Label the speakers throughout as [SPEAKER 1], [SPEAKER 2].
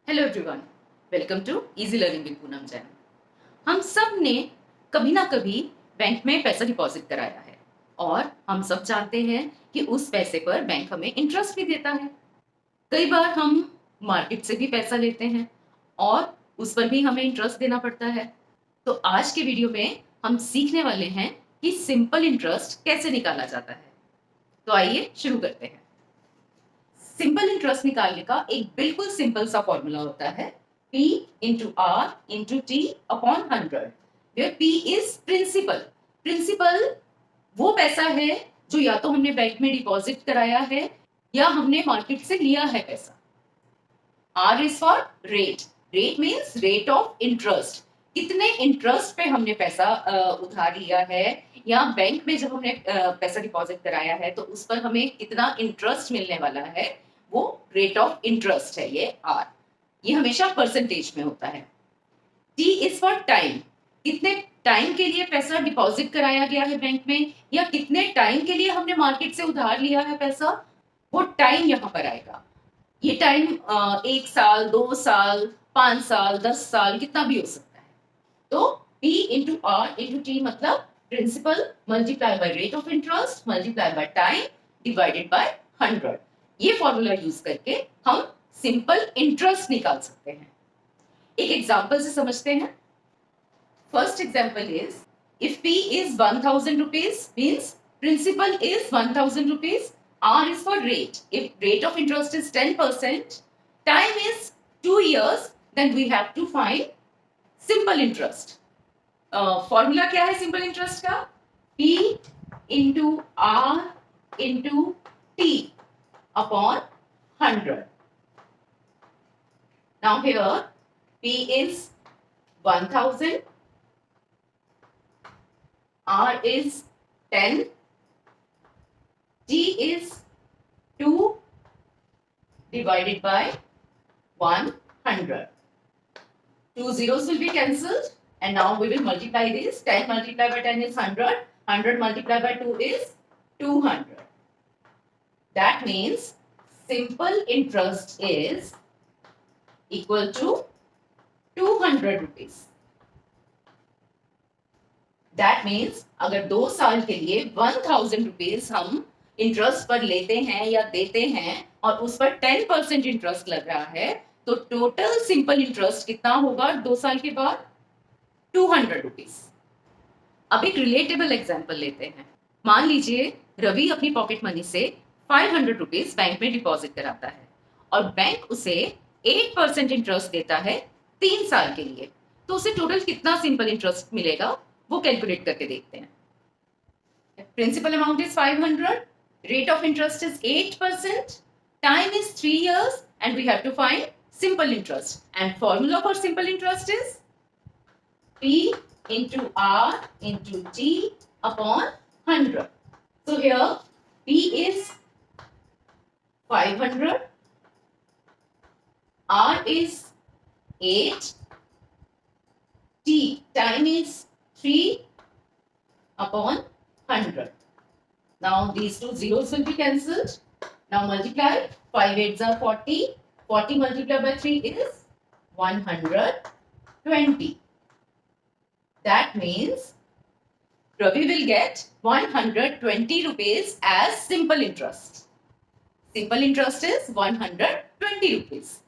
[SPEAKER 1] Hello everyone, welcome to easy learning with Poonam Jain. हम सब ने कभी ना कभी बैंक में पैसा डिपॉजिट कराया है और हम सब जानते हैं कि उस पैसे पर बैंक हमें इंटरेस्ट भी देता है। कई बार हम मार्केट से भी पैसा लेते हैं और उस पर भी हमें इंटरेस्ट देना पड़ता है। तो आज के वीडियो में हम सीखने वाले हैं कि सिंपल इंटरेस्ट कैसे निकाला जाता है। तो आइए शुरू करते हैं। सिंपल इंटरेस्ट निकालने का एक बिल्कुल सिंपल सा फॉर्मूला होता है P into R into T upon 100, where P is principal. Principal वो पैसा है जो या तो हमने बैंक में डिपॉजिट कराया है या हमने मार्केट से लिया है पैसा। R is for rate. Rate means rate of interest, कितने इंटरेस्ट पे हमने पैसा उधार लिया है या बैंक में जब हमने पैसा डिपॉजिट कराया है तो उस पर हमें कितना इंटरेस्ट मिलने वाला है, वो रेट ऑफ इंटरेस्ट है ये आर। ये हमेशा परसेंटेज में होता है। टी इज फॉर टाइम, कितने टाइम के लिए पैसा डिपॉजिट कराया गया है बैंक में या कितने टाइम के लिए हमने मार्केट से उधार लिया है पैसा, वो टाइम यहाँ पर आएगा। ये टाइम 1 साल, 2 साल, 5 साल, 10 साल, कितना भी हो सकता है। तो P into R into T मतलब principal multiply by rate of interest multiply by time divided by 100। ये फॉर्मूला यूज करके हम सिंपल इंटरेस्ट निकाल सकते हैं। एक एग्जांपल से समझते हैं। First example is if P is 1000 rupees means principal is 1000 rupees. R is for rate. If rate of interest is 10%, time is 2 years, then we have to find simple interest. Formula क्या है simple interest का? P into R into T upon 100. Now here P is 1000, R is 10, T is 2 divided by 100. Two zeros will be cancelled and now we will multiply this. 10 multiplied by 10 is 100. 100 multiplied by 2 is 200. That means simple interest is equal to 200 rupees. That means अगर 2 साल के लिए 1000 rupees हम interest पर लेते हैं या देते हैं और उस पर 10% इंटरेस्ट लग रहा है, तो टोटल सिंपल इंटरेस्ट कितना होगा 2 साल के बाद? 200 रुपीज। अब एक रिलेटेबल एग्जाम्पल लेते हैं। मान लीजिए रवि अपनी पॉकेट मनी से 500 रुपीज बैंक में डिपॉजिट कराता है और बैंक उसे 8% इंटरेस्ट देता है 3 साल के लिए। तो उसे टोटल कितना सिंपल इंटरेस्ट मिलेगा वो कैलकुलेट करके देखते हैं। Principal amount is 500, rate of interest is 8%, time is 3 years, and we have to find simple interest. And formula for simple interest is P into R into T upon 100. So here P is 500, R is 8, T time is 3 upon 100. Now these two zeros will be cancelled. Now multiply. 5 8s are 40. 40 multiplied by 3 is 120. That means Ravi will get 120 rupees as simple interest. Simple interest is 120 rupees.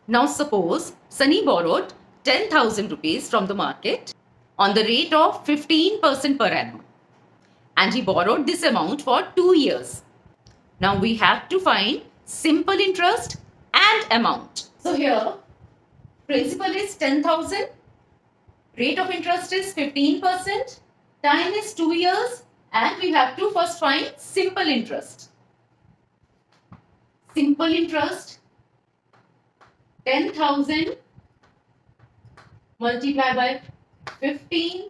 [SPEAKER 1] Now suppose Sunny borrowed 10,000 rupees from the market on the rate of 15% per annum. And he borrowed this amount for 2 years. Now we have to find simple interest and amount. So here principal is 10,000, rate of interest is 15%, time is 2 years, and we have to first find simple interest. Simple interest 10,000 multiplied by 15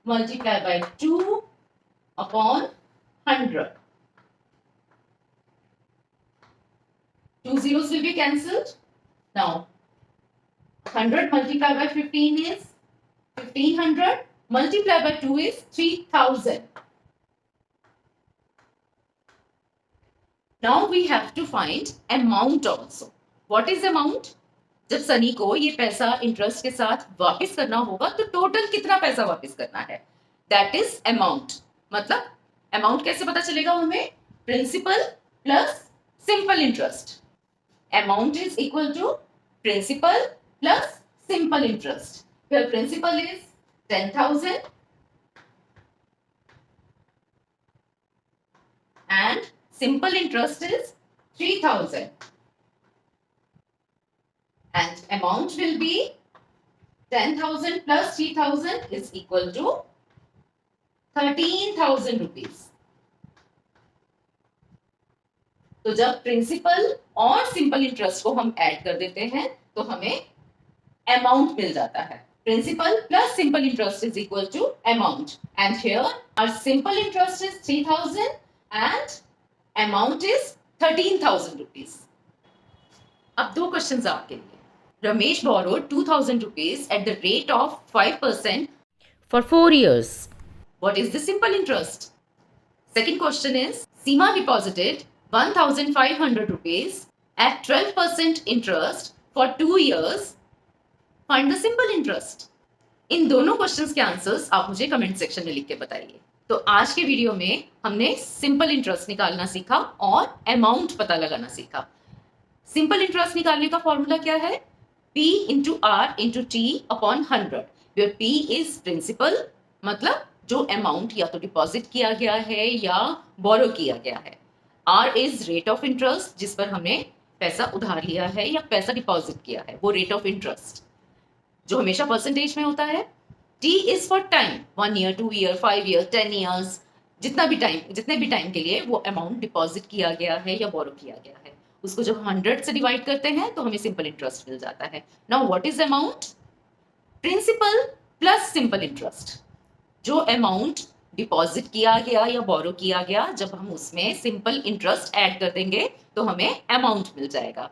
[SPEAKER 1] multiplied by 2 upon 100. 2 zeros will be cancelled. Now 100 multiplied by 15 is 1500, multiplied by 2 is 3000. Now we have to find amount also. What is amount? जब सनी को ये पैसा interest के साथ वापस करना होगा तो टोटल कितना पैसा वापस करना है, दैट इज अमाउंट। मतलब अमाउंट कैसे पता चलेगा हमें, principal plus simple interest. Amount is equal to principal plus simple interest. फिर principal is 10,000 and simple interest is 3,000 and amount will be 10,000 plus 3,000 is equal to 13,000 rupees। तो जब principal और simple interest को हम ऐड कर देते हैं तो हमें अमाउंट मिल जाता है। Principal plus simple interest is equal to amount, and here our simple interest is 3,000 and amount is 13,000 rupees। अब दो क्वेश्चंस आपके लिए। Ramesh borrowed 2,000 rupees at the rate of 5% for 4 years. What is the simple interest? Second question is Seema deposited 1,500 rupees at 12% interest for 2 years. Find the simple interest. इन दोनों questions के answers आप मुझे comment section में लिख के बताइए। तो आज के वीडियो में हमने सिंपल इंटरेस्ट निकालना सीखा और अमाउंट पता लगाना सीखा। सिंपल इंटरेस्ट निकालने का फॉर्मूला क्या है, P into R into T upon 100, where P is principal, मतलब जो अमाउंट या तो डिपॉजिट किया गया है या बोरो किया गया है। R is rate of interest, जिस पर हमने पैसा उधार लिया है या पैसा डिपॉजिट किया है, वो रेट ऑफ इंटरेस्ट जो हमेशा परसेंटेज में होता है। T is for time, 1 year, 2 year, 5 year, 10 years, जितने भी टाइम के लिए वो अमाउंट डिपॉजिट किया गया है या बोरो किया गया है, उसको जब 100 से डिवाइड करते हैं तो हमें सिंपल इंटरेस्ट मिल जाता है। Now what is amount, principal plus simple interest. जो अमाउंट डिपॉजिट किया गया या बोरो किया गया, जब हम उसमें सिंपल इंटरेस्ट ऐड कर देंगे तो हमें अमाउंट मिल जाएगा।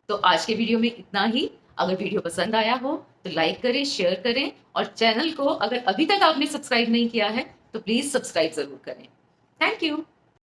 [SPEAKER 1] तो आज के वीडियो में इतना ही। अगर वीडियो पसंद आया हो तो लाइक करें, शेयर करें, और चैनल को अगर अभी तक आपने सब्सक्राइब नहीं किया है तो प्लीज सब्सक्राइब जरूर करें। Thank you.